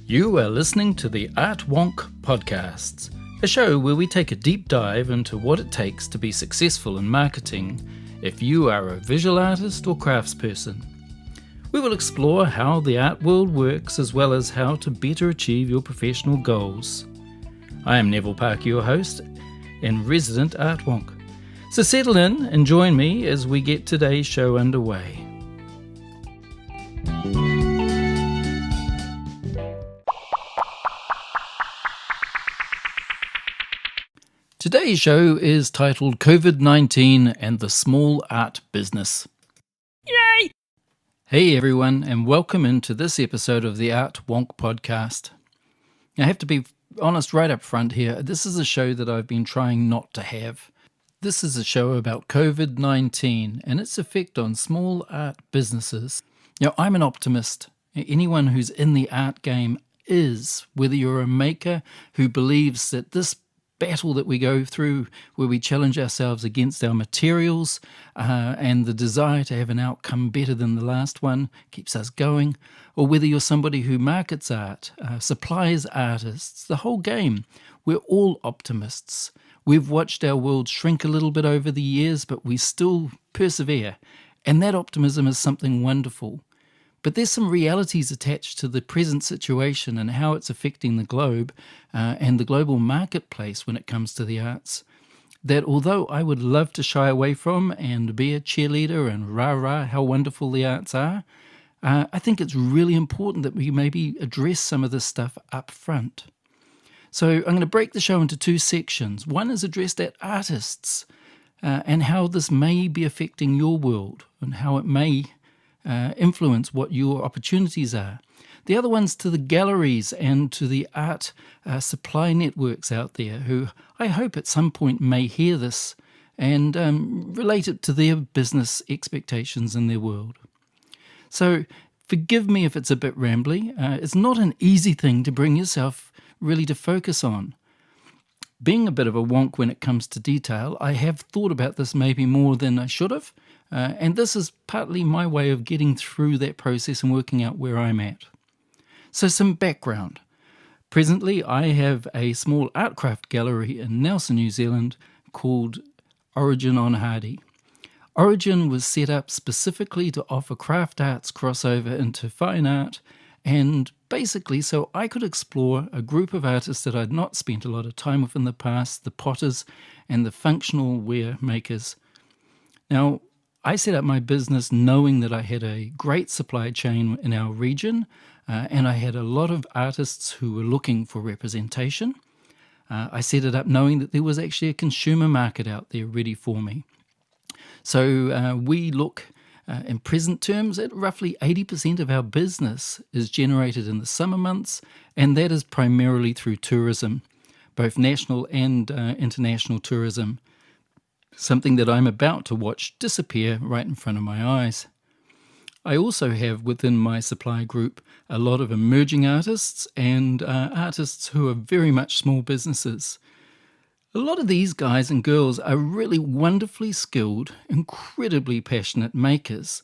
You are listening to the Artwonk Podcast, a show where we take a deep dive into what it takes to be successful in marketing if you are a visual artist or craftsperson. We will explore how the art world works as well as how to better achieve your professional goals. I am Neville Parker, your host and resident Artwonk. So settle in and join me as we get today's show underway. Today's show is titled COVID-19 and the Small Art Business. Yay! Hey everyone, and welcome into this episode of the Artwonk Podcast. I have to be honest right up front here. This is a show that I've been trying not to have. This is a show about COVID-19 and its effect on small art businesses. Now, I'm an optimist. Anyone who's in the art game is, whether you're a maker who believes that this battle that we go through where we challenge ourselves against our materials and the desire to have an outcome better than the last one keeps us going, or whether you're somebody who markets art, supplies artists, the whole game, we're all optimists. We've watched our world shrink a little bit over the years, but we still persevere, and that optimism is something wonderful. But there's some realities attached to the present situation and how it's affecting the globe and the global marketplace when it comes to the arts, that although I would love to shy away from and be a cheerleader and rah-rah how wonderful the arts are, I think it's really important that we maybe address some of this stuff up front. So I'm going to break the show into two sections. One is addressed at artists and how this may be affecting your world and how it may influence what your opportunities are. The other one's to the galleries and to the art supply networks out there who I hope at some point may hear this and relate it to their business expectations in their world. So forgive me if it's a bit rambly. It's not an easy thing to bring yourself really to focus on. Being a bit of a wonk when it comes to detail, I have thought about this maybe more than I should have. And this is partly my way of getting through that process and working out where I'm at. So some background. Presently, I have a small art craft gallery in Nelson, New Zealand called Origin on Hardy. Origin was set up specifically to offer craft arts crossover into fine art and basically so I could explore a group of artists that I'd not spent a lot of time with in the past, the potters and the functional ware makers. Now, I set up my business knowing that I had a great supply chain in our region and I had a lot of artists who were looking for representation. I set it up knowing that there was actually a consumer market out there ready for me. So we look in present terms at roughly 80% of our business is generated in the summer months, and that is primarily through tourism, both national and international tourism. Something that I'm about to watch disappear right in front of my eyes. I also have within my supply group a lot of emerging artists and artists who are very much small businesses. A lot of these guys and girls are really wonderfully skilled, incredibly passionate makers,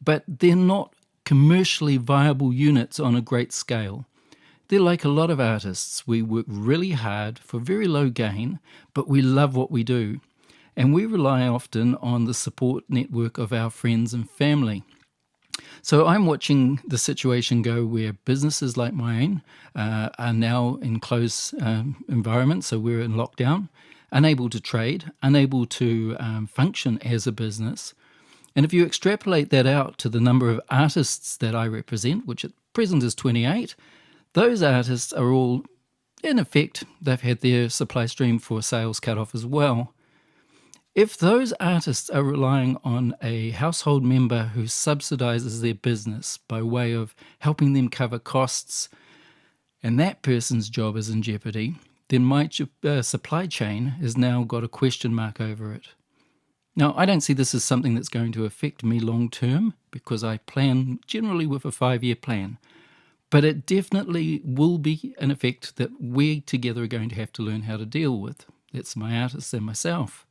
but they're not commercially viable units on a great scale. They're like a lot of artists. We work really hard for very low gain, but we love what we do. And we rely often on the support network of our friends and family. So I'm watching the situation go where businesses like mine are now in closed environments, so we're in lockdown, unable to trade, unable to function as a business. And if you extrapolate that out to the number of artists that I represent, which at present is 28, those artists are all, in effect, they've had their supply stream for sales cut off as well. If those artists are relying on a household member who subsidizes their business by way of helping them cover costs, and that person's job is in jeopardy, then my supply chain has now got a question mark over it. Now, I don't see this as something that's going to affect me long term because I plan generally with a 5-year plan, but it definitely will be an effect that we together are going to have to learn how to deal with. That's my artists and myself.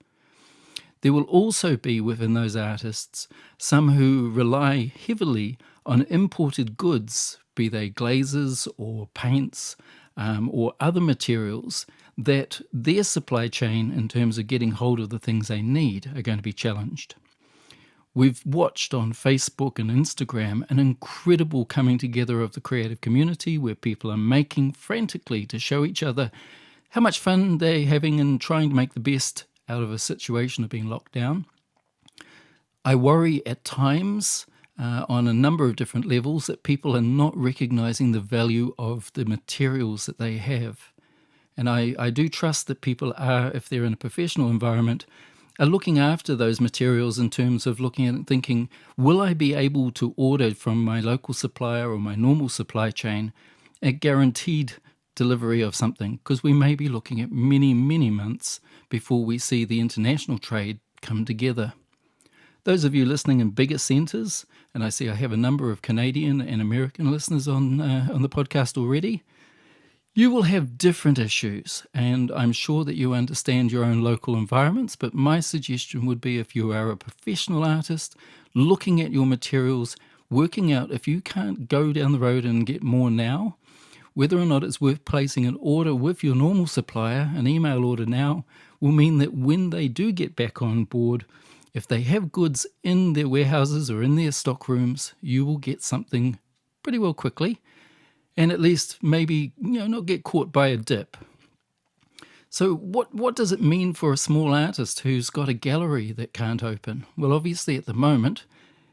There will also be within those artists some who rely heavily on imported goods be they glazes or paints or other materials, that their supply chain in terms of getting hold of the things they need are going to be challenged. We've watched on Facebook and Instagram an incredible coming together of the creative community where people are making frantically to show each other how much fun they're having and trying to make the best out of a situation of being locked down. I worry at times on a number of different levels that people are not recognizing the value of the materials that they have. And I do trust that people are, if they're in a professional environment, are looking after those materials in terms of looking at it and thinking, will I be able to order from my local supplier or my normal supply chain a guaranteed delivery of something? Because we may be looking at many, many months before we see the international trade come together. Those of you listening in bigger centres, and I see I have a number of Canadian and American listeners on the podcast already, you will have different issues, and I'm sure that you understand your own local environments, but my suggestion would be, if you are a professional artist, looking at your materials, working out if you can't go down the road and get more now, whether or not it's worth placing an order with your normal supplier. An email order now will mean that when they do get back on board, if they have goods in their warehouses or in their stock rooms, you will get something pretty well quickly, and at least maybe not get caught by a dip. So what does it mean for a small artist who's got a gallery that can't open? Well, obviously at the moment,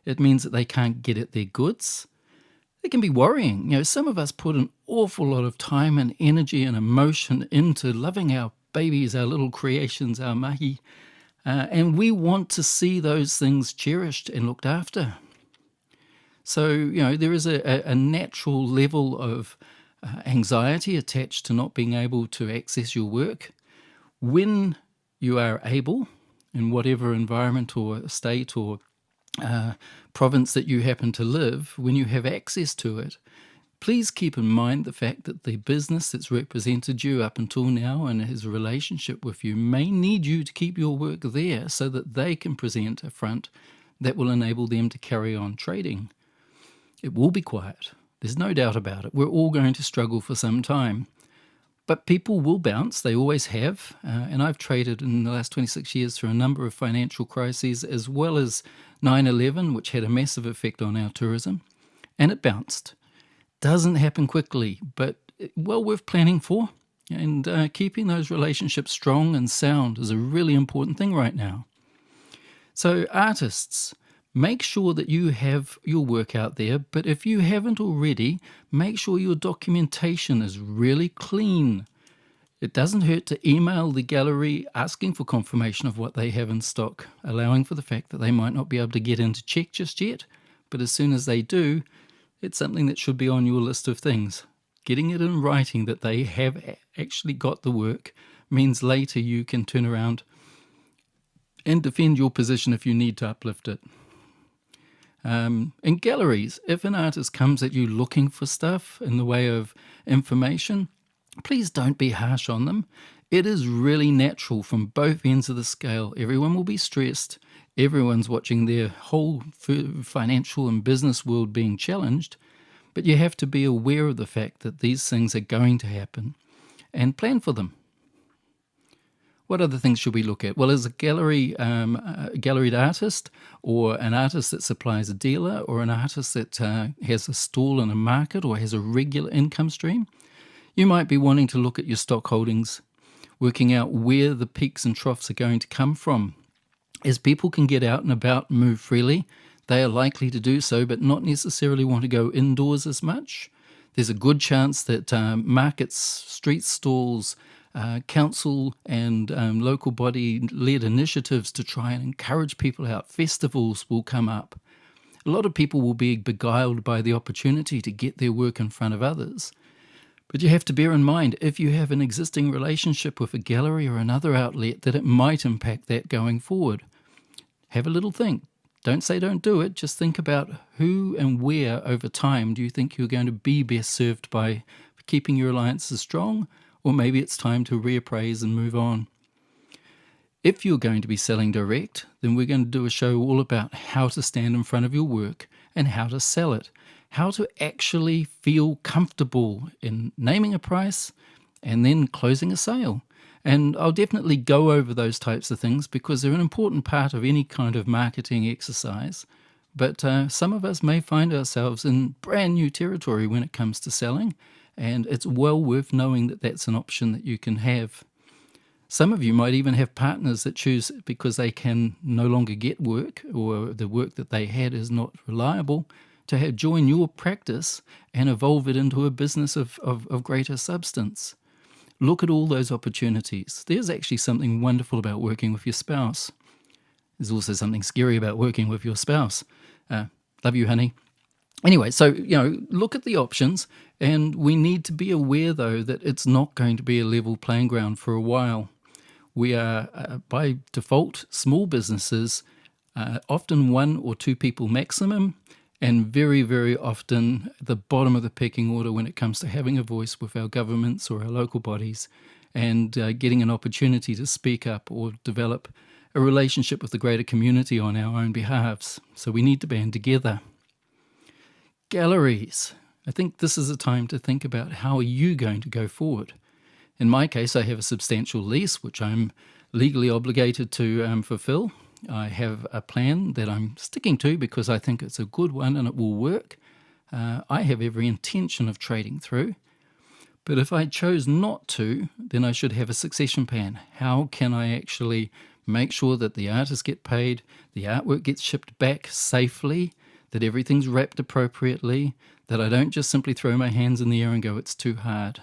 it means that they can't get at their goods. It can be worrying. Some of us put an awful lot of time and energy and emotion into loving our babies, our little creations, our mahi, and we want to see those things cherished and looked after. So, there is a natural level of anxiety attached to not being able to access your work. When you are able, in whatever environment or state or province that you happen to live, when you have access to it, please keep in mind the fact that the business that's represented you up until now and has a relationship with you may need you to keep your work there so that they can present a front that will enable them to carry on trading. It will be quiet. There's no doubt about it. We're all going to struggle for some time. But people will bounce. They always have. And I've traded in the last 26 years through a number of financial crises, as well as 9/11, which had a massive effect on our tourism. And it bounced. Doesn't happen quickly, but well worth planning for. And keeping those relationships strong and sound is a really important thing right now. So artists, make sure that you have your work out there, but if you haven't already, make sure your documentation is really clean. It doesn't hurt to email the gallery asking for confirmation of what they have in stock, allowing for the fact that they might not be able to get in to check just yet, but as soon as they do, it's something that should be on your list of things. Getting it in writing that they have actually got the work means later you can turn around and defend your position if you need to uplift it. In galleries, if an artist comes at you looking for stuff in the way of information, please don't be harsh on them. It is really natural from both ends of the scale. Everyone will be stressed. Everyone's watching their whole financial and business world being challenged. But you have to be aware of the fact that these things are going to happen and plan for them. What other things should we look at? Well, as a galleried artist, or an artist that supplies a dealer, or an artist that has a stall in a market or has a regular income stream, you might be wanting to look at your stock holdings, working out where the peaks and troughs are going to come from. As people can get out and about and move freely, they are likely to do so, but not necessarily want to go indoors as much. There's a good chance that markets, street stalls, council and local body-led initiatives to try and encourage people out, festivals will come up. A lot of people will be beguiled by the opportunity to get their work in front of others. But you have to bear in mind, if you have an existing relationship with a gallery or another outlet, that it might impact that going forward. Have a little think. Don't say don't do it. Just think about who and where over time do you think you're going to be best served by keeping your alliances strong, or maybe it's time to reappraise and move on. If you're going to be selling direct, then we're going to do a show all about how to stand in front of your work and how to sell it, how to actually feel comfortable in naming a price and then closing a sale. And I'll definitely go over those types of things because they're an important part of any kind of marketing exercise. But some of us may find ourselves in brand new territory when it comes to selling, and it's well worth knowing that that's an option that you can have. Some of you might even have partners that choose because they can no longer get work, or the work that they had is not reliable, to join your practice and evolve it into a business of greater substance. Look at all those opportunities. There's actually something wonderful about working with your spouse. There's also something scary about working with your spouse. Love you, honey. Anyway, so, look at the options, and we need to be aware, though, that it's not going to be a level playing ground for a while. We are, by default, small businesses, often 1 or 2 people maximum, and very, very often the bottom of the pecking order when it comes to having a voice with our governments or our local bodies and getting an opportunity to speak up or develop a relationship with the greater community on our own behalves. So we need to band together. Galleries. I think this is a time to think about how are you going to go forward. In my case, I have a substantial lease, which I'm legally obligated to fulfill. I have a plan that I'm sticking to because I think it's a good one and it will work. I have every intention of trading through. But if I chose not to, then I should have a succession plan. How can I actually make sure that the artists get paid, the artwork gets shipped back safely, that everything's wrapped appropriately, that I don't just simply throw my hands in the air and go, it's too hard.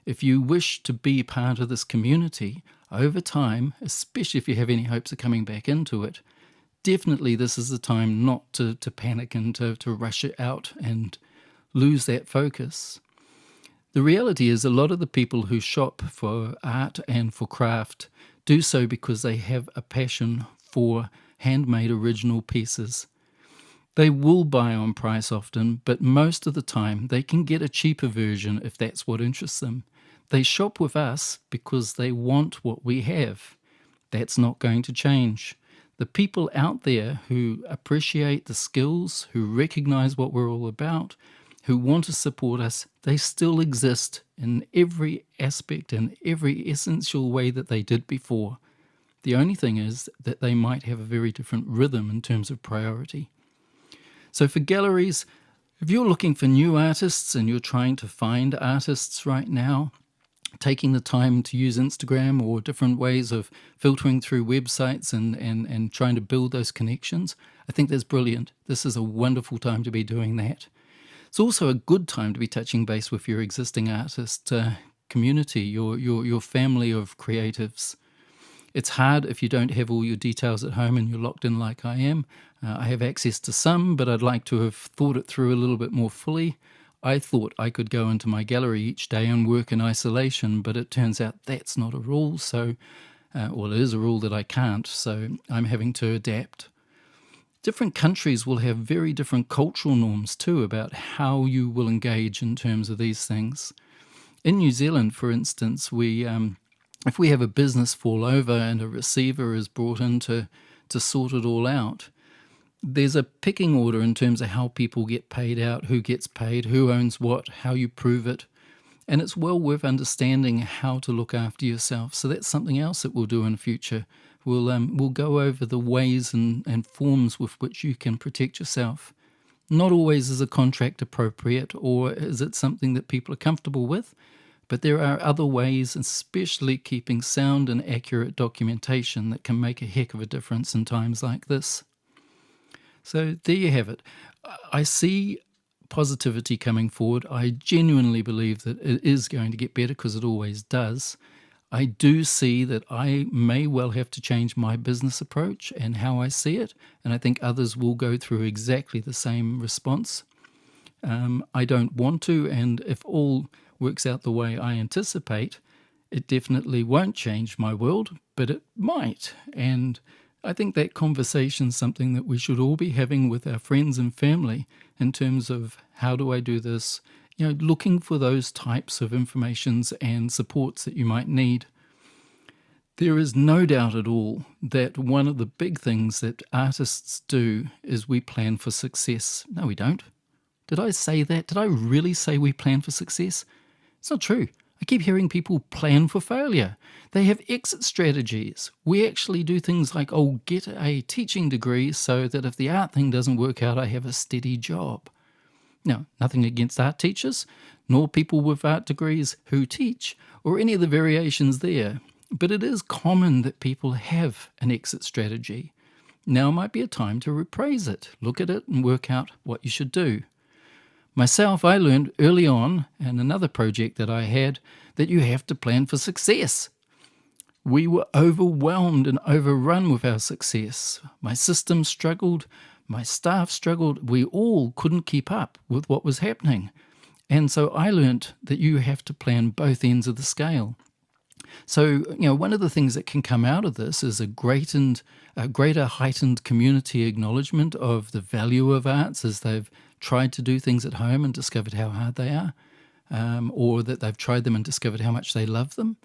If you wish to be part of this community, over time, especially if you have any hopes of coming back into it, definitely this is the time not to panic and to rush it out and lose that focus. The reality is a lot of the people who shop for art and for craft do so because they have a passion for handmade original pieces. They will buy on price often, but most of the time they can get a cheaper version if that's what interests them. They shop with us because they want what we have. That's not going to change. The people out there who appreciate the skills, who recognize what we're all about, who want to support us, they still exist in every aspect and every essential way that they did before. The only thing is that they might have a very different rhythm in terms of priority. So for galleries, if you're looking for new artists and you're trying to find artists right now, taking the time to use Instagram or different ways of filtering through websites and trying to build those connections, I think that's brilliant. This is a wonderful time to be doing that. It's also a good time to be touching base with your existing artist community, your family of creatives. It's hard if you don't have all your details at home and you're locked in like I am. I have access to some, but I'd like to have thought it through a little bit more fully. I thought I could go into my gallery each day and work in isolation, but it turns out that's not a rule. So, well, it is a rule that I can't, so I'm having to adapt. Different countries will have very different cultural norms too about how you will engage in terms of these things. In New Zealand, for instance, if we have a business fall over and a receiver is brought in to sort it all out, there's a pecking order in terms of how people get paid out, who gets paid, who owns what, how you prove it. And it's well worth understanding how to look after yourself. So that's something else that we'll do in the future. We'll go over the ways and forms with which you can protect yourself. Not always is a contract appropriate, or is it something that people are comfortable with, but there are other ways, especially keeping sound and accurate documentation, that can make a heck of a difference in times like this. So there you have it. I see positivity coming forward. I genuinely believe that it is going to get better because it always does. I do see that I may well have to change my business approach and how I see it, and I think others will go through exactly the same response. I don't want to, and if all works out the way I anticipate, it definitely won't change my world, but it might. And I think that conversation is something that we should all be having with our friends and family in terms of how do I do this, looking for those types of informations and supports that you might need. There is no doubt at all that one of the big things that artists do is we plan for success. No, we don't. Did I say that? Did I really say we plan for success? It's not true. I keep hearing people plan for failure. They have exit strategies. We actually do things like, get a teaching degree so that if the art thing doesn't work out, I have a steady job. Now, nothing against art teachers, nor people with art degrees who teach, or any of the variations there. But it is common that people have an exit strategy. Now might be a time to reappraise it, look at it and work out what you should do. Myself, I learned early on, in another project that I had, that you have to plan for success. We were overwhelmed and overrun with our success. My system struggled, my staff struggled, we all couldn't keep up with what was happening. And so I learned that you have to plan both ends of the scale. So, one of the things that can come out of this is a greater heightened community acknowledgement of the value of arts as they've tried to do things at home and discovered how hard they are, or that they've tried them and discovered how much they love them.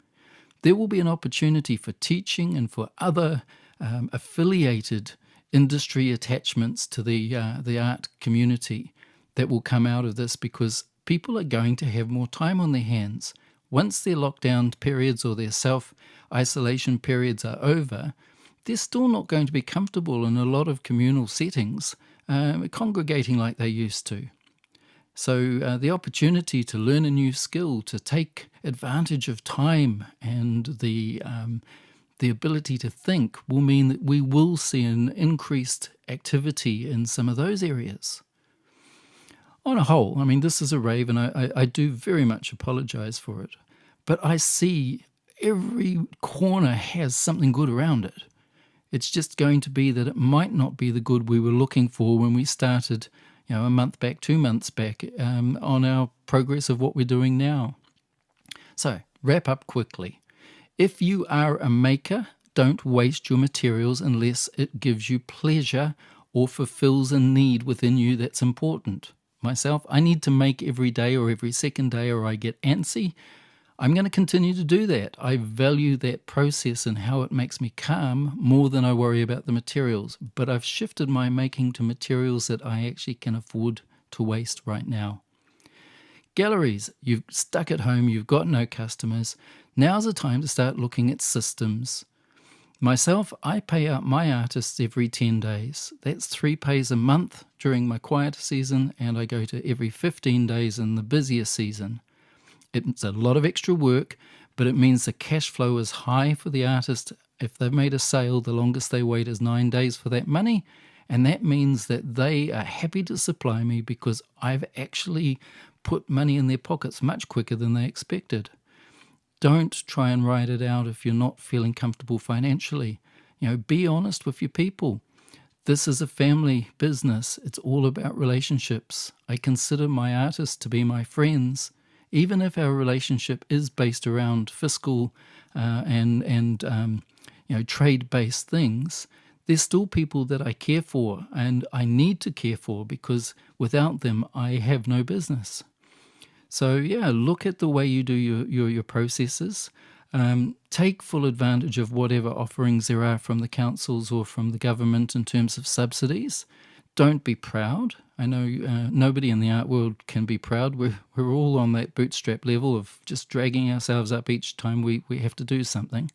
There will be an opportunity for teaching and for other affiliated industry attachments to the art community that will come out of this, because people are going to have more time on their hands. Once their lockdown periods or their self-isolation periods are over, they're still not going to be comfortable in a lot of communal settings, congregating like they used to. So the opportunity to learn a new skill, to take advantage of time and the ability to think will mean that we will see an increased activity in some of those areas. On a whole, this is a rave, and I do very much apologize for it. But I see every corner has something good around it. It's just going to be that it might not be the good we were looking for when we started, a month back, 2 months back, on our progress of what we're doing now. So, wrap up quickly. If you are a maker, don't waste your materials unless it gives you pleasure or fulfills a need within you that's important. Myself, I need to make every day or every second day or I get antsy. I'm going to continue to do that. I value that process and how it makes me calm more than I worry about the materials. But I've shifted my making to materials that I actually can afford to waste right now. Galleries, you've stuck at home, you've got no customers. Now's the time to start looking at systems. Myself, I pay out my artists every 10 days. That's 3 pays a month during my quieter season, and I go to every 15 days in the busier season. It's a lot of extra work, but it means the cash flow is high for the artist. If they've made a sale, the longest they wait is 9 days for that money, and that means that they are happy to supply me because I've actually put money in their pockets much quicker than they expected. Don't try and ride it out if you're not feeling comfortable financially. Be honest with your people. This is a family business. It's all about relationships. I consider my artists to be my friends. Even if our relationship is based around fiscal and trade-based things, they're still people that I care for and I need to care for, because without them, I have no business. So look at the way you do your processes. Take full advantage of whatever offerings there are from the councils or from the government in terms of subsidies. Don't be proud. I know nobody in the art world can be proud. We're all on that bootstrap level of just dragging ourselves up each time we have to do something.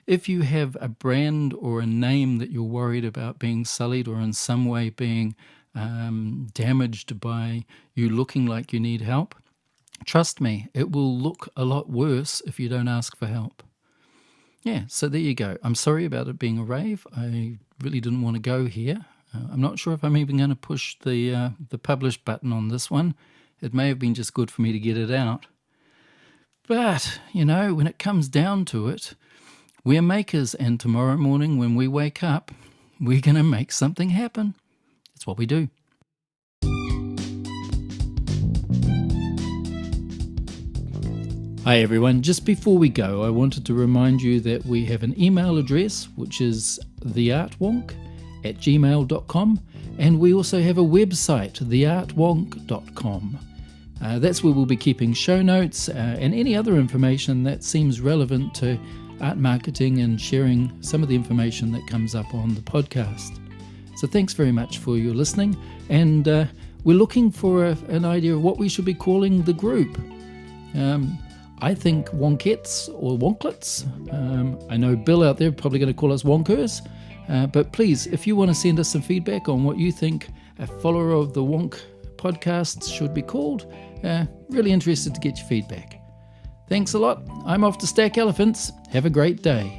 If you have a brand or a name that you're worried about being sullied or in some way being damaged by you looking like you need help, trust me, it will look a lot worse if you don't ask for help. So there you go. I'm sorry about it being a rave. I really didn't want to go here. I'm not sure if I'm even going to push the publish button on this one. It may have been just good for me to get it out. But, when it comes down to it, we're makers, and tomorrow morning when we wake up, we're going to make something happen. It's what we do. Hi everyone, just before we go, I wanted to remind you that we have an email address, which is theartwonk@gmail.com, and we also have a website, theartwonk.com. That's where we'll be keeping show notes and any other information that seems relevant to art marketing and sharing some of the information that comes up on the podcast. So thanks very much for your listening, and we're looking for an idea of what we should be calling the group. I think wonkettes or wonklets. I know Bill out there probably going to call us wonkers. But please, if you want to send us some feedback on what you think a follower of the Wonk podcast should be called, really interested to get your feedback. Thanks a lot. I'm off to stack elephants. Have a great day.